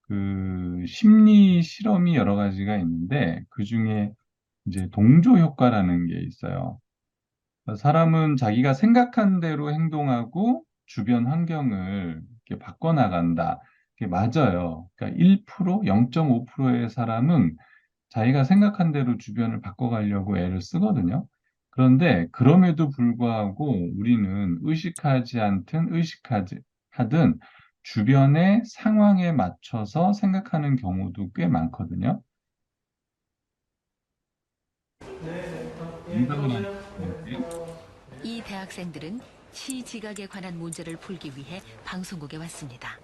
그 심리 실험이 여러 가지가 있는데 그중에 이제 동조 효과라는 게 있어요. 사람은 자기가 생각한 대로 행동하고 주변 환경을 이렇게 바꿔나간다. 그게 맞아요. 그러니까 1%, 0.5%의 사람은 자기가 생각한 대로 주변을 바꿔가려고 애를 쓰거든요. 그런데 그럼에도 불구하고 우리는 의식하지 않든 하든 주변의 상황에 맞춰서 생각하는 경우도 꽤 많거든요. 예, 정답은 들어오세요. 네, 아닌데. 안녕하세요. 이 대학생들은 시지각에 관한 문제를 풀기 위해 방송국에 왔습니다.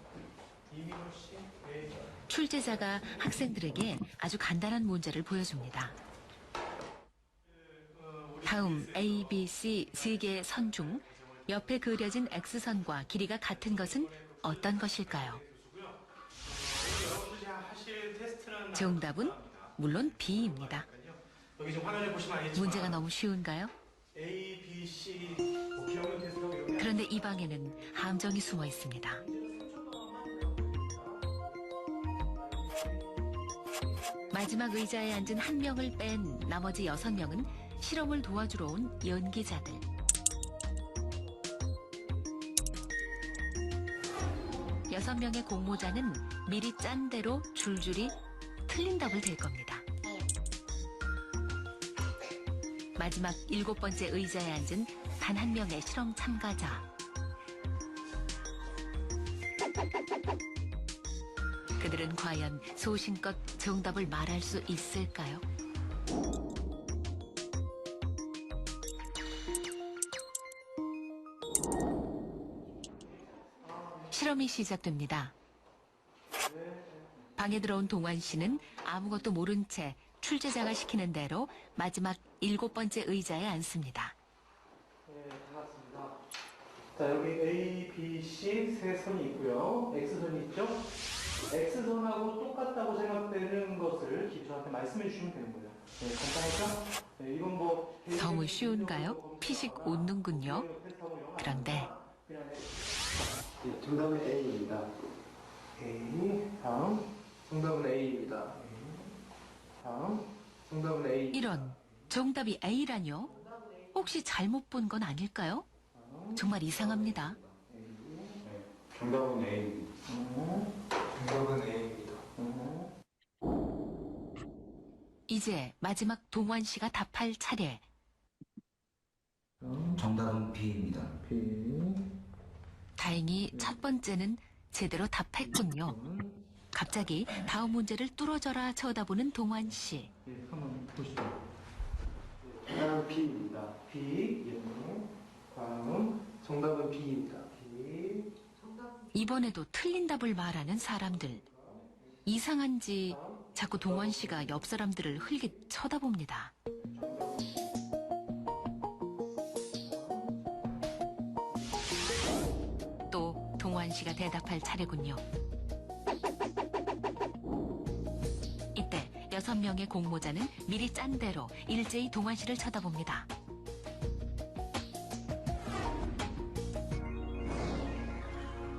이민호 씨, 네. 출제자가 학생들에게 아주 간단한 문제를 보여줍니다. 다음 A, B, C 세 개의 선 중 옆에 그려진 X선과 길이가 같은 것은 어떤 것일까요? 여러분들이 하실 테스트는 정답은 물론 B입니다. 여기 좀 화면에 보시면 문제가 알겠지만 너무 쉬운가요? A, B, C 뭐 기억력 테스트하고 이런 게 그런데 이 방에는 함정이 숨어 있습니다. 마지막 의자에 앉은 한 명을 뺀 나머지 6명은 실험을 도와주러 온 연기자들. 여섯 명의 공모자는 미리 짠 대로 줄줄이 틀린 답을 댈 겁니다. 마지막 7번째 의자에 앉은 단 한 명의 실험 참가자. 그들은 과연 소신껏 정답을 말할 수 있을까요? 실험이 시작됩니다. 방에 들어온 동환 씨는 아무것도 모른 채 출제자가 시키는 대로 마지막 7번째 의자에 앉습니다. 네, 반갑습니다. 자, 여기 A, B, C 세 선이 있고요. X선이 있죠? X선하고 똑같다고 생각되는 것을 저한테 말씀해 주시면 되는 거예요. 네, 간단하죠? 네, 이건 뭐 너무 쉬운가요? 피식 웃는군요. 그런데 네, 정답은 A입니다. A, 다음. 정답은 A입니다. 다음. 정답은 A. 이런 정답이 A라뇨? 혹시 잘못 본 건 아닐까요? 정말 이상합니다. 정답은 A입니다. 정답은 A입니다. 이제 마지막 동환 씨가 답할 차례. 정답은 B입니다. 다행히 첫 번째는 제대로 답했군요. 갑자기 다음 문제를 뚫어져라 쳐다보는 동환 씨. 네, 한번 보시죠. 정답은 B입니다. B, 예. 다음. 정답은 B입니다. B. 이번에도 틀린 답을 말하는 사람들. 이상한지 자꾸 동환 씨가 옆 사람들을 흘깃 쳐다봅니다. 또 동환 씨가 대답할 차례군요. 이때 6명의 공모자는 미리 짠 대로 일제히 동환 씨를 쳐다봅니다.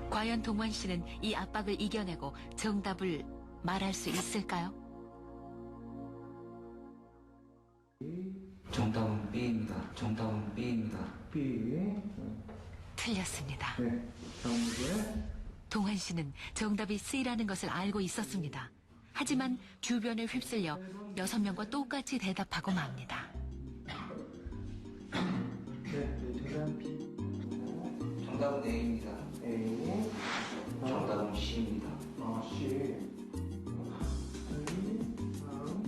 과연 동환 씨는 이 압박을 이겨내고 정답을 말할 수 있을까요? 정답은 B입니다. 정답은 B입니다. B. 틀렸습니다. 네. 다음 문제. 동환 씨는 정답이 C라는 것을 알고 있었습니다. 하지만 주변에 휩쓸려 6명과 똑같이 대답하고 맙니다. 네. 정답 B. 정답은 A입니다. A. 정답은 C입니다. C.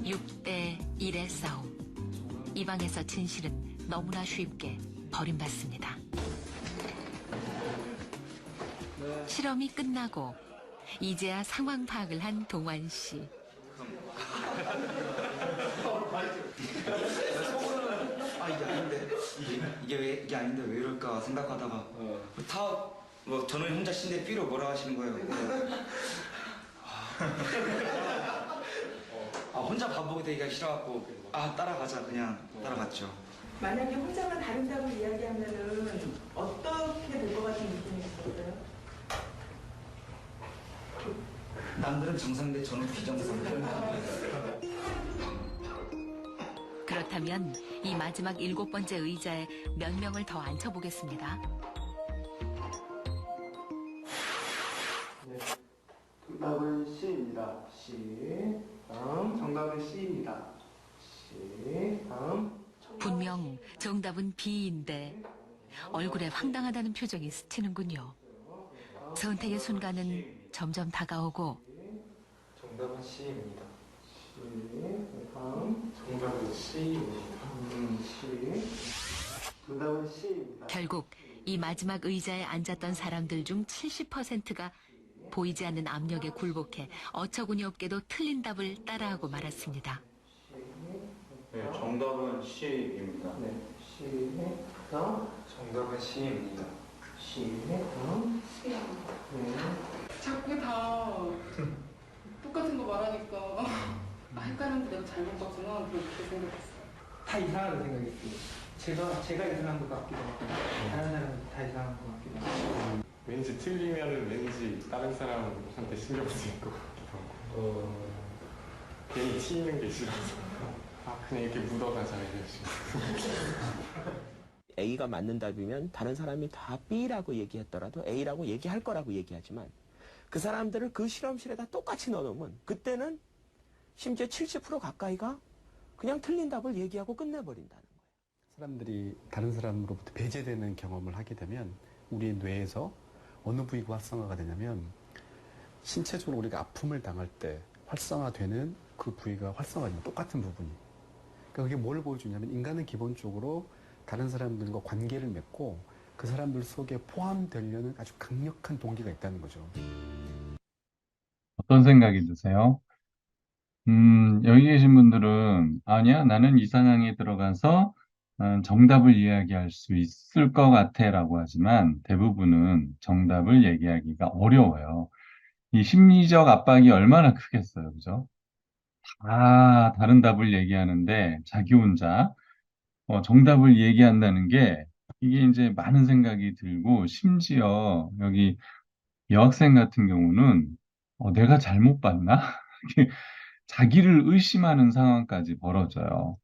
6대 1의 싸움. 이 방에서 진실은 너무나 쉽게 버림받습니다. 실험이 끝나고 이제야 상황 파악을 한 동환 씨. 이게 아닌데 왜 이럴까 생각하다가 뭐 저는 혼자 신데 B로 뭐라 하시는 거예요. 혼자 바보게 되기가 싫어갖고 따라가자 그냥 따라갔죠. 만약에 혼자만 다른다고 이야기하면은 어떻게 될 것 같은 느낌이 들었어요? 남들은 정상인데 저는 비정상이에요. 그렇다면 이 마지막 7번째 의자에 몇 명을 더 앉혀보겠습니다. 네. 정답은 C입니다. C. 다음 정답은 C입니다. C. 다음 분명 정답은 B인데 얼굴에 황당하다는 표정이 스치는군요. 선택의 순간은 점점 다가오고 정답은 C입니다. C. 다음 정답은 C입니다. C. 정답은 C입니다. 결국 이 마지막 의자에 앉았던 사람들 중 70%가 보이지 않는 압력에 굴복해 어처구니 없게도 틀린 답을 따라하고 말았습니다. 네, 정답은 C입니다. 네. C. 다음 정답은 C입니다. C. 다음 네. 자꾸 다 똑같은 거 말하니까 헷갈렸는데 내가 잘못 봤구나 그렇게 생각했어요. 다 이상하다 생각했어요. 제가 이상한 것 같기도 하고 다른 사람은 다 이상한 것 같기도 하고. 왠지 틀리면 왠지 다른 사람한테 신경 쓰일 것 같기도 하고 괜히 튀는 게 싫어서 그냥 이렇게 묻어가자 이러시 A가 맞는 답이면 다른 사람이 다 B라고 얘기했더라도 A라고 얘기할 거라고 얘기하지만 그 사람들을 그 실험실에다 똑같이 넣어놓으면 그때는 심지어 70% 가까이가 그냥 틀린 답을 얘기하고 끝내버린다는 거예요. 사람들이 다른 사람으로부터 배제되는 경험을 하게 되면 우리의 뇌에서 어느 부위가 활성화가 되냐면 신체적으로 우리가 아픔을 당할 때 활성화되는 그 부위가 활성화되는 똑같은 부분이. 그러니까 그게 뭘 보여주냐면 인간은 기본적으로 다른 사람들과 관계를 맺고 그 사람들 속에 포함되려는 아주 강력한 동기가 있다는 거죠. 어떤 생각이 드세요? 여기 계신 분들은 아니야, 나는 이 상황에 들어가서 정답을 이야기할 수 있을 것 같아 라고 하지만 대부분은 정답을 얘기하기가 어려워요. 이 심리적 압박이 얼마나 크겠어요. 그죠? 다른 답을 얘기하는데 자기 혼자 정답을 얘기한다는 게 이게 이제 많은 생각이 들고 심지어 여기 여학생 같은 경우는 내가 잘못 봤나? 자기를 의심하는 상황까지 벌어져요.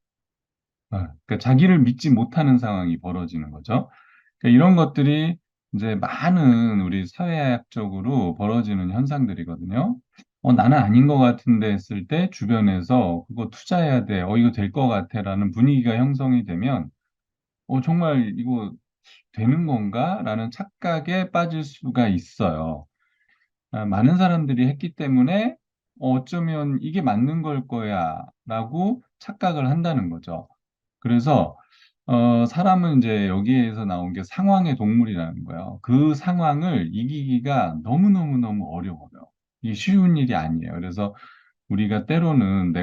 그러니까 자기를 믿지 못하는 상황이 벌어지는 거죠. 그러니까 이런 것들이 이제 많은 우리 사회학적으로 벌어지는 현상들이거든요. 나는 아닌 것 같은데 했을 때 주변에서 그거 투자해야 돼. 이거 될 것 같아. 라는 분위기가 형성이 되면, 정말 이거 되는 건가? 라는 착각에 빠질 수가 있어요. 많은 사람들이 했기 때문에 어쩌면 이게 맞는 걸 거야 라고 착각을 한다는 거죠. 그래서 사람은 이제 여기에서 나온 게 상황의 동물이라는 거예요. 그 상황을 이기기가 너무너무너무 어려워요. 이게 쉬운 일이 아니에요. 그래서 우리가 때로는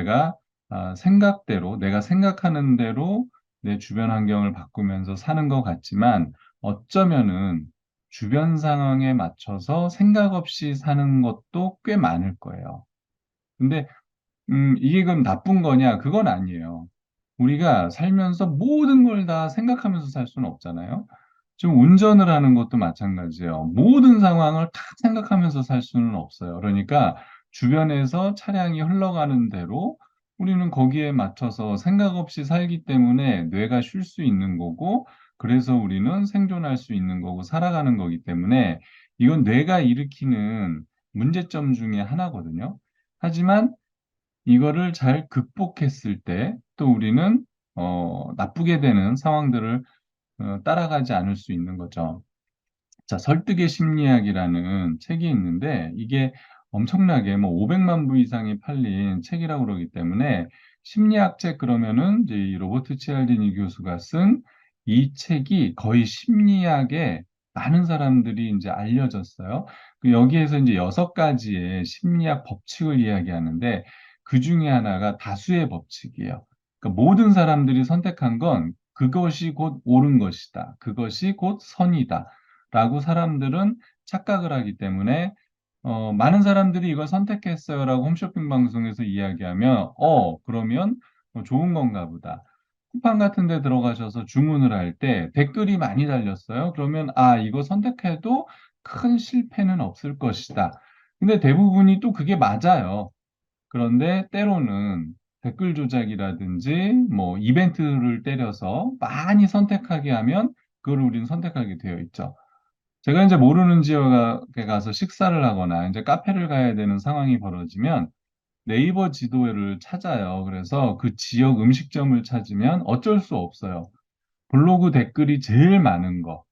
생각대로, 내가 생각하는 대로 내 주변 환경을 바꾸면서 사는 것 같지만 어쩌면은 주변 상황에 맞춰서 생각 없이 사는 것도 꽤 많을 거예요. 근데 이게 그럼 나쁜 거냐? 그건 아니에요. 우리가 살면서 모든 걸 다 생각하면서 살 수는 없잖아요. 지금 운전을 하는 것도 마찬가지예요. 모든 상황을 다 생각하면서 살 수는 없어요. 그러니까 주변에서 차량이 흘러가는 대로 우리는 거기에 맞춰서 생각 없이 살기 때문에 뇌가 쉴 수 있는 거고, 그래서 우리는 생존할 수 있는 거고 살아가는 거기 때문에 이건 뇌가 일으키는 문제점 중에 하나거든요. 하지만 이거를 잘 극복했을 때 또 우리는 나쁘게 되는 상황들을 따라가지 않을 수 있는 거죠. 자, 설득의 심리학이라는 책이 있는데 이게 엄청나게 뭐 500만 부 이상이 팔린 책이라고 그러기 때문에 심리학 책 그러면은 이제 이 로버트 치알디니 교수가 쓴 이 책이 거의 심리학에 많은 사람들이 이제 알려졌어요. 여기에서 이제 6가지의 심리학 법칙을 이야기하는데 그 중에 하나가 다수의 법칙이에요. 그러니까 모든 사람들이 선택한 건 그것이 곧 옳은 것이다. 그것이 곧 선이다. 라고 사람들은 착각을 하기 때문에 많은 사람들이 이걸 선택했어요라고 홈쇼핑 방송에서 이야기하면 그러면 좋은 건가 보다. 쿠팡 같은 데 들어가셔서 주문을 할 때 댓글이 많이 달렸어요. 그러면 이거 선택해도 큰 실패는 없을 것이다. 근데 대부분이 또 그게 맞아요. 그런데 때로는 댓글 조작이라든지 뭐 이벤트를 때려서 많이 선택하게 하면 그걸 우리는 선택하게 되어 있죠. 제가 이제 모르는 지역에 가서 식사를 하거나 이제 카페를 가야 되는 상황이 벌어지면 네이버 지도를 찾아요. 그래서 그 지역 음식점을 찾으면 어쩔 수 없어요. 블로그 댓글이 제일 많은 거.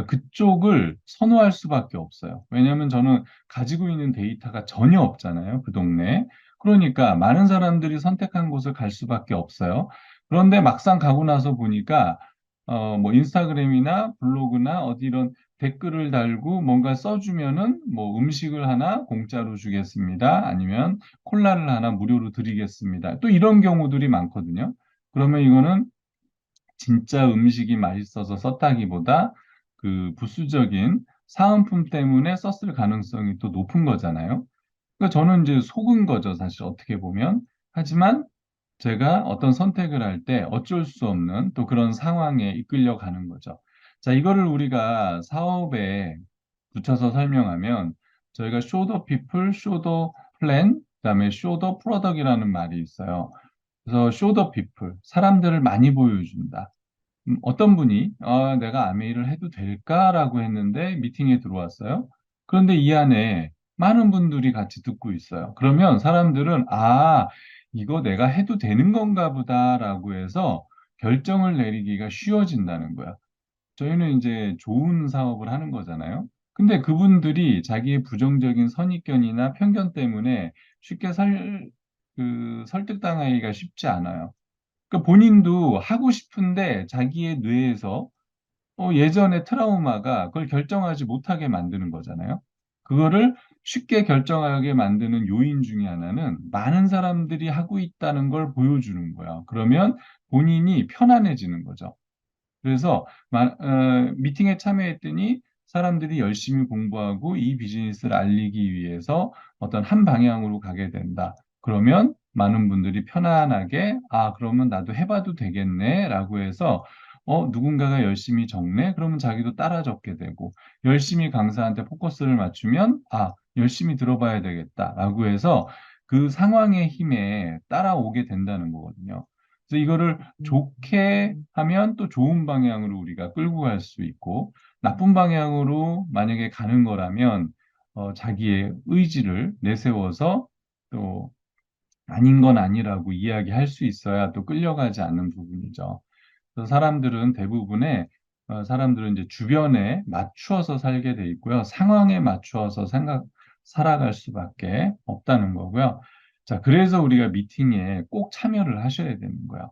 그쪽을 선호할 수밖에 없어요. 왜냐하면 저는 가지고 있는 데이터가 전혀 없잖아요. 그 동네에. 그러니까 많은 사람들이 선택한 곳을 갈 수밖에 없어요. 그런데 막상 가고 나서 보니까 뭐 인스타그램이나 블로그나 어디 이런 댓글을 달고 뭔가 써주면은 뭐 음식을 하나 공짜로 주겠습니다. 아니면 콜라를 하나 무료로 드리겠습니다. 또 이런 경우들이 많거든요. 그러면 이거는 진짜 음식이 맛있어서 썼다기보다 그 부수적인 사은품 때문에 썼을 가능성이 또 높은 거잖아요. 그러니까 저는 이제 속은 거죠, 사실 어떻게 보면. 하지만 제가 어떤 선택을 할 때 어쩔 수 없는 또 그런 상황에 이끌려 가는 거죠. 자, 이거를 우리가 사업에 붙여서 설명하면 저희가 show the people, show the plan, 그다음에 show the product이라는 말이 있어요. 그래서 show the people, 사람들을 많이 보여준다. 어떤 분이 내가 아메이를 해도 될까라고 했는데 미팅에 들어왔어요. 그런데 이 안에 많은 분들이 같이 듣고 있어요. 그러면 사람들은 이거 내가 해도 되는 건가 보다라고 해서 결정을 내리기가 쉬워진다는 거야. 저희는 이제 좋은 사업을 하는 거잖아요. 근데 그분들이 자기의 부정적인 선입견이나 편견 때문에 쉽게 설득당하기가 쉽지 않아요. 그러니까 본인도 하고 싶은데 자기의 뇌에서 예전의 트라우마가 그걸 결정하지 못하게 만드는 거잖아요. 그거를 쉽게 결정하게 만드는 요인 중에 하나는 많은 사람들이 하고 있다는 걸 보여주는 거야. 그러면 본인이 편안해지는 거죠. 그래서 미팅에 참여했더니 사람들이 열심히 공부하고 이 비즈니스를 알리기 위해서 어떤 한 방향으로 가게 된다. 그러면 많은 분들이 편안하게 그러면 나도 해봐도 되겠네라고 해서 누군가가 열심히 적네? 그러면 자기도 따라 적게 되고 열심히 강사한테 포커스를 맞추면 열심히 들어봐야 되겠다라고 해서 그 상황의 힘에 따라오게 된다는 거거든요. 그래서 이거를 좋게 하면 또 좋은 방향으로 우리가 끌고 갈 수 있고, 나쁜 방향으로 만약에 가는 거라면, 자기의 의지를 내세워서 또 아닌 건 아니라고 이야기할 수 있어야 또 끌려가지 않는 부분이죠. 그래서 사람들은 이제 주변에 맞추어서 살게 돼 있고요. 상황에 맞추어서 살아갈 수밖에 없다는 거고요. 자, 그래서 우리가 미팅에 꼭 참여를 하셔야 되는 거예요.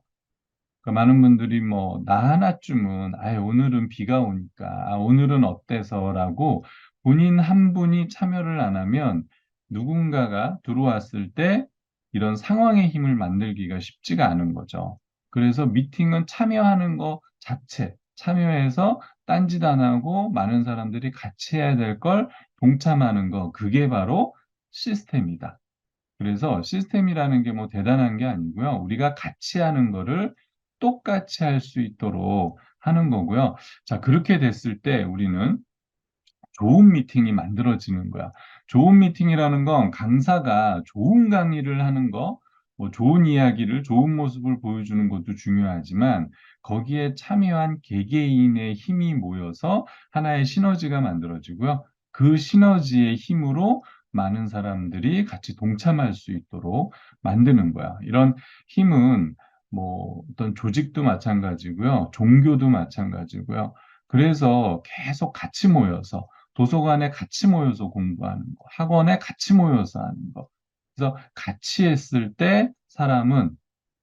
그러니까 많은 분들이 뭐, 나 하나쯤은, 오늘은 비가 오니까, 오늘은 어때서라고 본인 한 분이 참여를 안 하면 누군가가 들어왔을 때 이런 상황의 힘을 만들기가 쉽지가 않은 거죠. 그래서 미팅은 참여하는 거 자체, 참여해서 딴짓 안 하고 많은 사람들이 같이 해야 될 걸 동참하는 거, 그게 바로 시스템이다. 그래서 시스템이라는 게 뭐 대단한 게 아니고요. 우리가 같이 하는 거를 똑같이 할 수 있도록 하는 거고요. 자, 그렇게 됐을 때 우리는 좋은 미팅이 만들어지는 거야. 좋은 미팅이라는 건 강사가 좋은 강의를 하는 거, 뭐 좋은 이야기를, 좋은 모습을 보여주는 것도 중요하지만 거기에 참여한 개개인의 힘이 모여서 하나의 시너지가 만들어지고요. 그 시너지의 힘으로 많은 사람들이 같이 동참할 수 있도록 만드는 거야. 이런 힘은 뭐 어떤 조직도 마찬가지고요. 종교도 마찬가지고요. 그래서 계속 같이 모여서 도서관에 같이 모여서 공부하는 거, 학원에 같이 모여서 하는 거. 그래서 같이 했을 때 사람은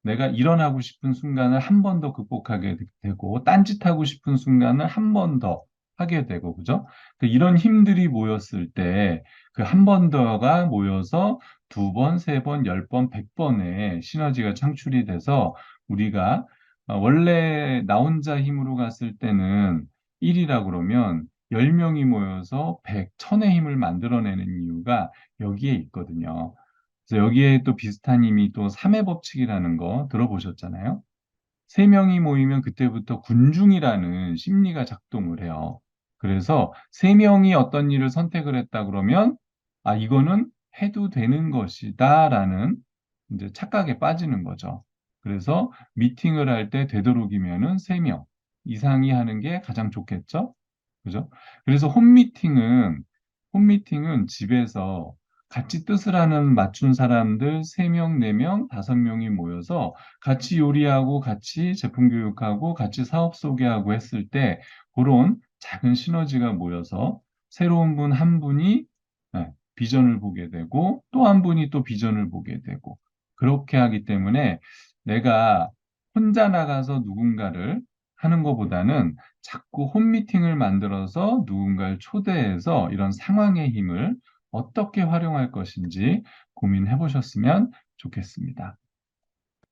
내가 일어나고 싶은 순간을 한 번 더 극복하게 되고, 딴짓하고 싶은 순간을 한 번 더 하게 되고, 그죠? 이런 힘들이 모였을 때, 그 한 번 더가 모여서 두 번, 세 번, 열 번, 백 번의 시너지가 창출이 돼서 우리가 원래 나 혼자 힘으로 갔을 때는 1이라 그러면 10명이 모여서 100, 1000의 힘을 만들어내는 이유가 여기에 있거든요. 그래서 여기에 또 비슷한 힘이 또 3의 법칙이라는 거 들어보셨잖아요. 3명이 모이면 그때부터 군중이라는 심리가 작동을 해요. 그래서 3명이 어떤 일을 선택을 했다 그러면 아, 이거는 해도 되는 것이다라는 이제 착각에 빠지는 거죠. 그래서 미팅을 할 때 되도록이면은 3명 이상이 하는 게 가장 좋겠죠? 그죠? 그래서 홈미팅은 집에서 같이 뜻을 하는 맞춘 사람들 3명, 4명, 5명이 모여서 같이 요리하고 같이 제품 교육하고 같이 사업 소개하고 했을 때 그런 작은 시너지가 모여서 새로운 분 한 분이 비전을 보게 되고 또 한 분이 또 비전을 보게 되고 그렇게 하기 때문에 내가 혼자 나가서 누군가를 하는 것보다는 자꾸 홈미팅을 만들어서 누군가를 초대해서 이런 상황의 힘을 어떻게 활용할 것인지 고민해 보셨으면 좋겠습니다.